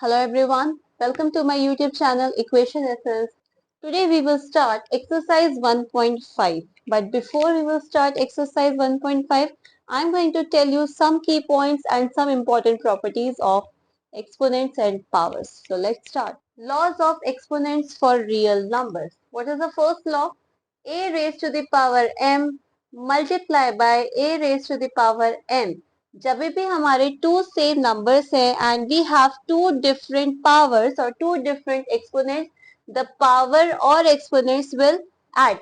Hello everyone, welcome to my YouTube channel Equation Essence. Today we will start exercise 1.5. But before we will start exercise 1.5, I'm going to tell you some key points and some important properties of exponents and powers. So let's start. Laws of exponents for real numbers. What is the first law? A raised to the power m multiply by a raised to the power n. जब भी हमारे two same numbers हैं and we have two different powers or two different exponents, the power or exponents will add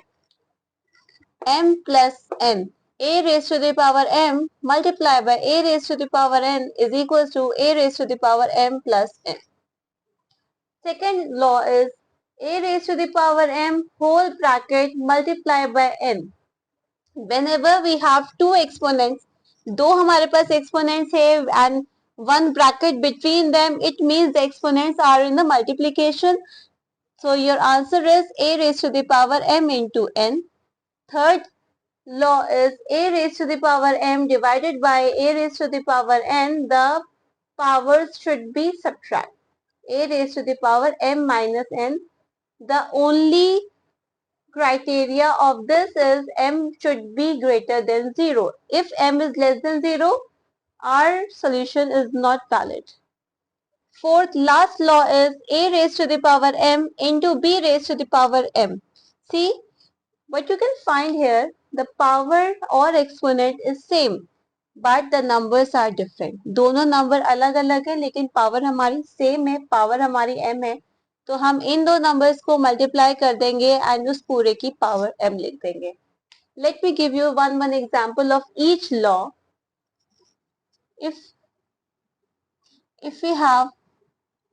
m plus n. A raised to the power m multiplied by a raised to the power n is equals to a raised to the power m plus n. Second law is a raised to the power m whole bracket multiplied by n. Whenever we have two exponents, दो हमारे पास exponents है and one bracket between them, it means the exponents are in the multiplication. So your answer is a raised to the power m into n. Third law is a raised to the power m divided by a raised to the power n. The powers should be subtract. A raised to the power m minus n. The only criteria of this is m should be greater than 0. If m is less than 0, our solution is not valid. Fourth, last law is a raised to the power m into b raised to the power m. See, what you can find here, the power or exponent is same, but the numbers are different. दोनों number अलग अलग है लेकिन power हमारी same है, power हमारी m है, तो हम इन दो नंबर्स को मल्टीप्लाई कर देंगे एंड उस पूरे की पावर m लिख देंगे. Let me give you one example of each law. If we have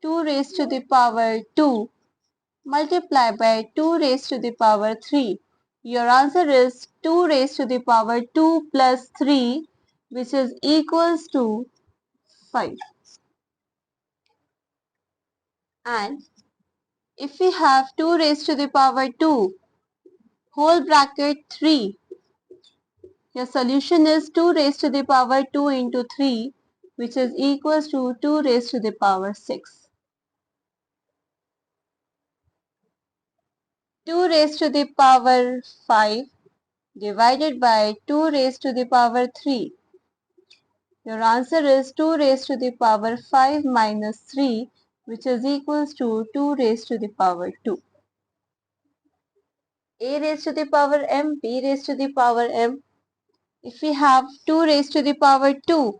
2 raised to the power 2 multiplied by 2 raised to the power 3, your answer is 2 raised to the power 2 plus 3, which is equals to 5. And if we have 2 raised to the power 2 whole bracket 3, your solution is 2 raised to the power 2 into 3, which is equals to 2 raised to the power 6. 2 raised to the power 5 divided by 2 raised to the power 3. Your answer is 2 raised to the power 5 minus 3, which is equals to 2 raised to the power 2. A raised to the power m, b raised to the power m. If we have 2 raised to the power 2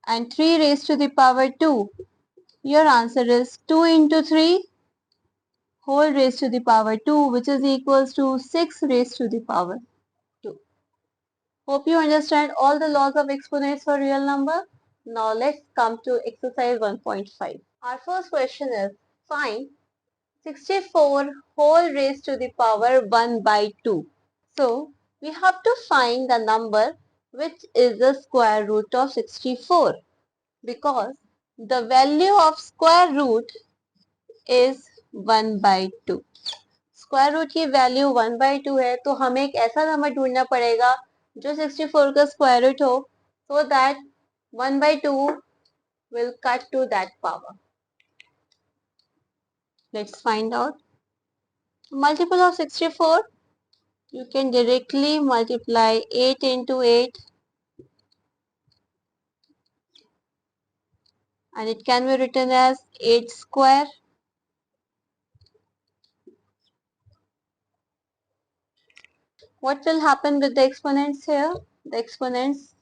and 3 raised to the power 2, your answer is 2 into 3 whole raised to the power 2, which is equals to 6 raised to the power 2. Hope you understand all the laws of exponents for real number. Now let's come to exercise 1.5. Our first question is, find 64 whole raised to the power 1 by 2. So we have to find the number which is the square root of 64, because the value of square root is 1 by 2. Square root की value 1 by 2 है, तो हमें एक ऐसा number ढूंढना पड़ेगा जो 64 का स्क्वायर रूट हो, so that 1 by 2 will cut to that power. Let's find out. Multiple of 64, you can directly multiply 8 into 8 and it can be written as 8 square. What will happen with the exponents here? The exponents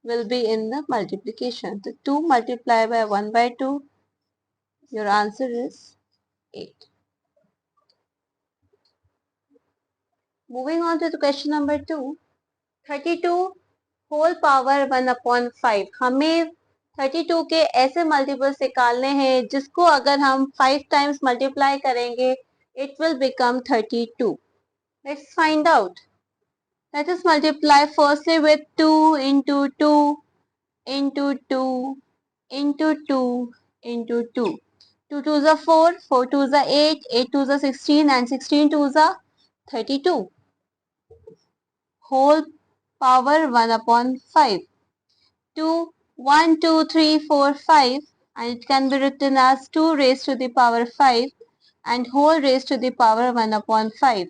will be in the multiplication. So 2 multiplied by 1 by 2, your answer is 8. Moving on to the question number 2. 32 whole power 1 upon 5. हमें 32 के ऐसे multiples निकालने हैं जिसको अगर हम 5 times multiply करेंगे, it will become 32. Let's find out. Let us multiply firstly with 2 into 2 into 2 into 2 into 2. 2 twos are 4, 4 twos are 8, 8 twos are 16 and 16 twos are 32. Whole power 1 upon 5. 2, 1, 2, 3, 4, 5 and it can be written as 2 raised to the power 5 and whole raised to the power 1 upon 5.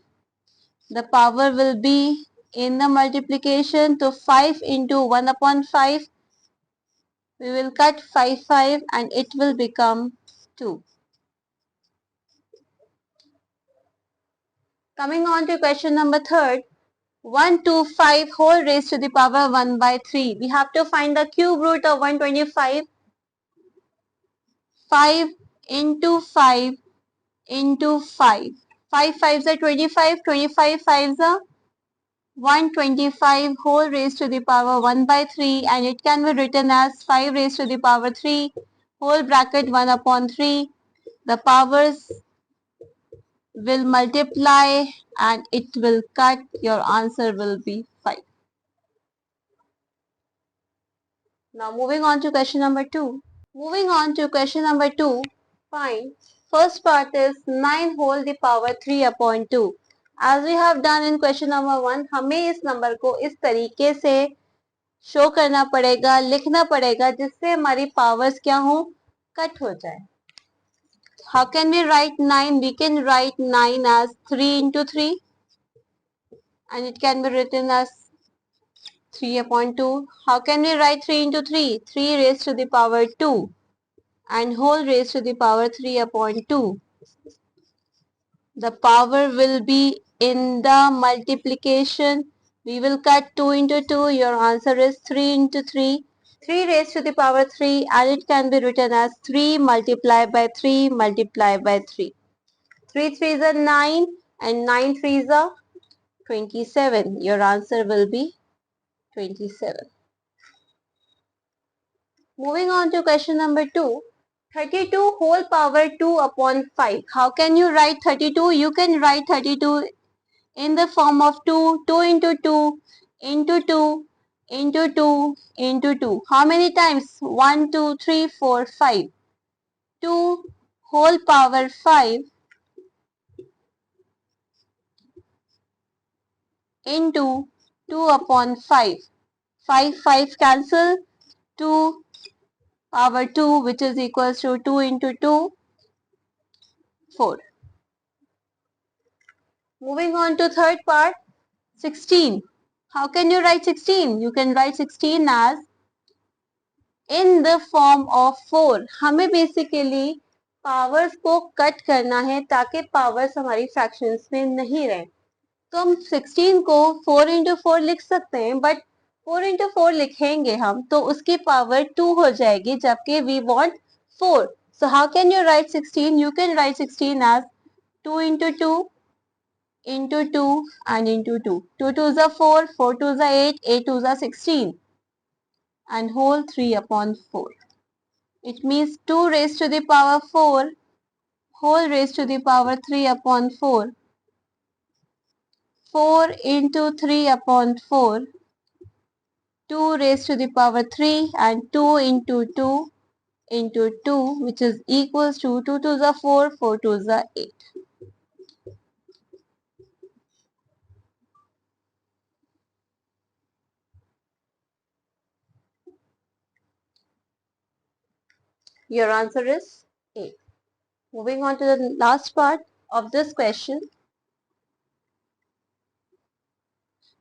The power will be in the multiplication, to 5 into 1 upon 5. We will cut 5 and it will become 2. Coming on to question number 3. 125 whole raised to the power 1 by 3. We have to find the cube root of 125. 5 into 5 into 5. 5 5s are 25, 25 5s are 125 whole raised to the power 1 by 3, and it can be written as 5 raised to the power 3 whole bracket 1 upon 3. The powers will multiply and it will cut. Your answer will be 5. Now moving on to question number 2. Moving on to question number 2, find first part is 9 whole the power 3 upon 2. As we have done in question number 1, हमें इस number को इस तरीके से show करना पड़ेगा, लिखना पड़ेगा जिससे हमारी पावर्स क्या हो, कट हो जाए. How can we write 9? We can write 9 as 3 into 3 and it can be written as 3 upon 2. How can we write 3 into 3? 3 raised to the power 2 and whole raised to the power 3 upon 2. The power will be in the multiplication. We will cut 2 into 2. Your answer is 3 into 3. 3 raised to the power 3 and it can be written as 3 multiplied by 3 multiplied by 3. 3 3s are 9 and 9 3s are 27. Your answer will be 27. Moving on to question number 2. 32 whole power 2 upon 5. How can you write 32? You can write 32 in the form of 2, 2 into 2, into 2, into 2, into 2. How many times? 1, 2, 3, 4, 5. 2 whole power 5 into 2 upon 5. 5, 5 cancel. 2 power 2, which is equals to 2 into 2, 4. Moving on to third part, 16. How can you write 16? You can write 16 as in the form of 4. हमें basically powers को cut करना है ताकि powers हमारी fractions में नहीं रहे. तो हम 16 को 4 into 4 लिख सकते हैं, but 4 into 4 लिखेंगे हम तो उसकी पावर 2 हो जाएगी, जबकि we want 4. So how can you write 16? You can write 16 as 2 into 2 into 2 and into 2. 2 2s are 4, 4 2s are 8, 8 2s are 16 and whole 3 upon 4. It means 2 raised to the power 4 whole raised to the power 3 upon 4. 4 into 3 upon 4. 2 raised to the power 3 and 2 into 2 into 2, which is equals to 2 2s are 4, 4 2s are 8. Your answer is 8. Moving on to the last part of this question.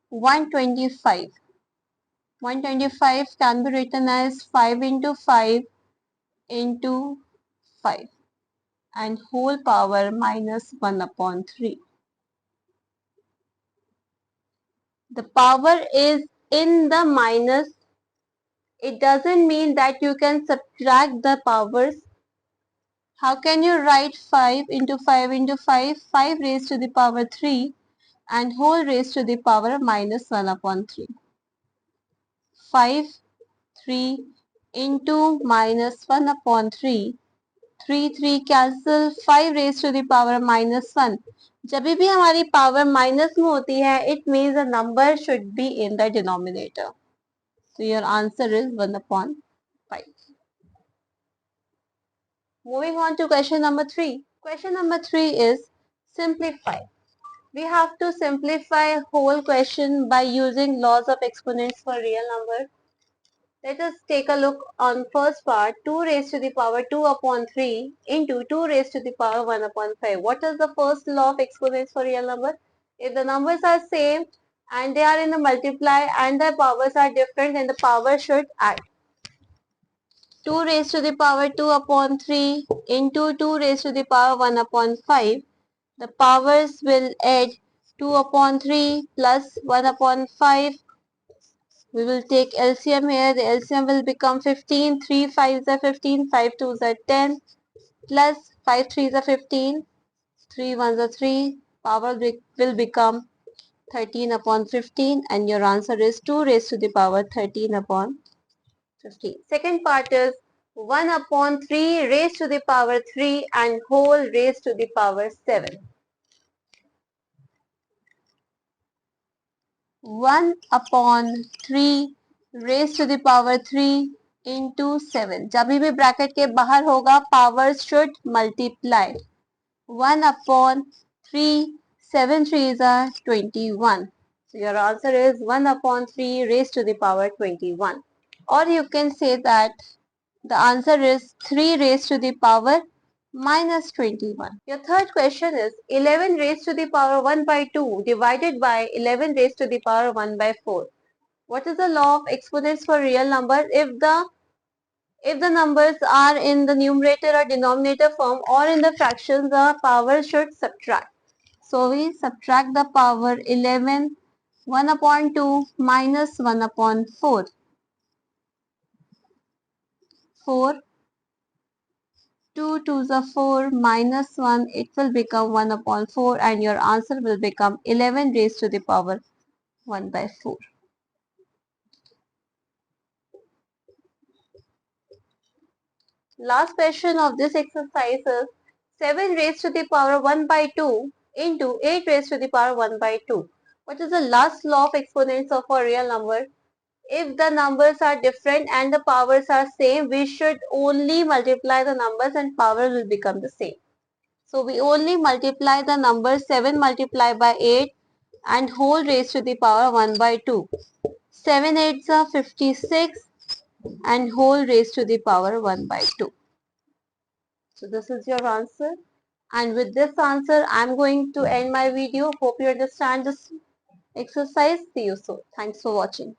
125. 125 can be written as 5 into 5 into 5 and whole power minus 1 upon 3. The power is in the minus. It doesn't mean that you can subtract the powers. How can you write 5 into 5 into 5? 5 raised to the power 3 and whole raised to the power minus 1 upon 3. 5, 3 into minus 1 upon 3. 3 3 cancel. 5 raised to the power minus 1. जब भी हमारी power minus में होती है, it means the number should be in the denominator. So your answer is 1 upon 5. Moving on to question number 3. Question number 3 is simplify. We have to simplify whole question by using laws of exponents for real number. Let us take a look on first part. 2 raised to the power 2 upon 3 into 2 raised to the power 1 upon 5. What is the first law of exponents for real number? If the numbers are same and they are in the multiply and their powers are different, then the power should add. 2 raised to the power 2 upon 3 into 2 raised to the power 1 upon 5. The powers will add 2 upon 3 plus 1 upon 5. We will take LCM here. The LCM will become 15. 3 5s are 15. 5 2s are 10. Plus 5 3s are 15. 3 1s are 3. Power will become 13 upon 15. And your answer is 2 raised to the power 13 upon 15. Second part is 1 upon 3 raised to the power 3 and whole raised to the power 7. 1 upon 3 raised to the power 3 into 7. जब भी bracket के बाहर होगा powers should multiply. 1 upon 3, 7 3s are 21. So your answer is 1 upon 3 raised to the power 21. Or you can say that the answer is 3 raised to the power minus 21. Your third question is 11 raised to the power 1 by 2 divided by 11 raised to the power 1 by 4. What is the law of exponents for real numbers? If the numbers are in the numerator or denominator form or in the fractions, the power should subtract. So we subtract the power 11, 1 upon 2 minus 1 upon 4. 4, 2 2s are 4 minus 1, it will become 1 upon 4 and your answer will become 11 raised to the power 1 by 4. Last question of this exercise is 7 raised to the power 1 by 2 into 8 raised to the power 1 by 2. What is the last law of exponents of a real number? If the numbers are different and the powers are same, we should only multiply the numbers and power will become the same. So we only multiply the number 7 multiplied by 8 and whole raised to the power 1 by 2. 7 8s are 56 and whole raised to the power 1 by 2. So this is your answer. And with this answer, I'm going to end my video. Hope you understand this exercise. See you soon. Thanks for watching.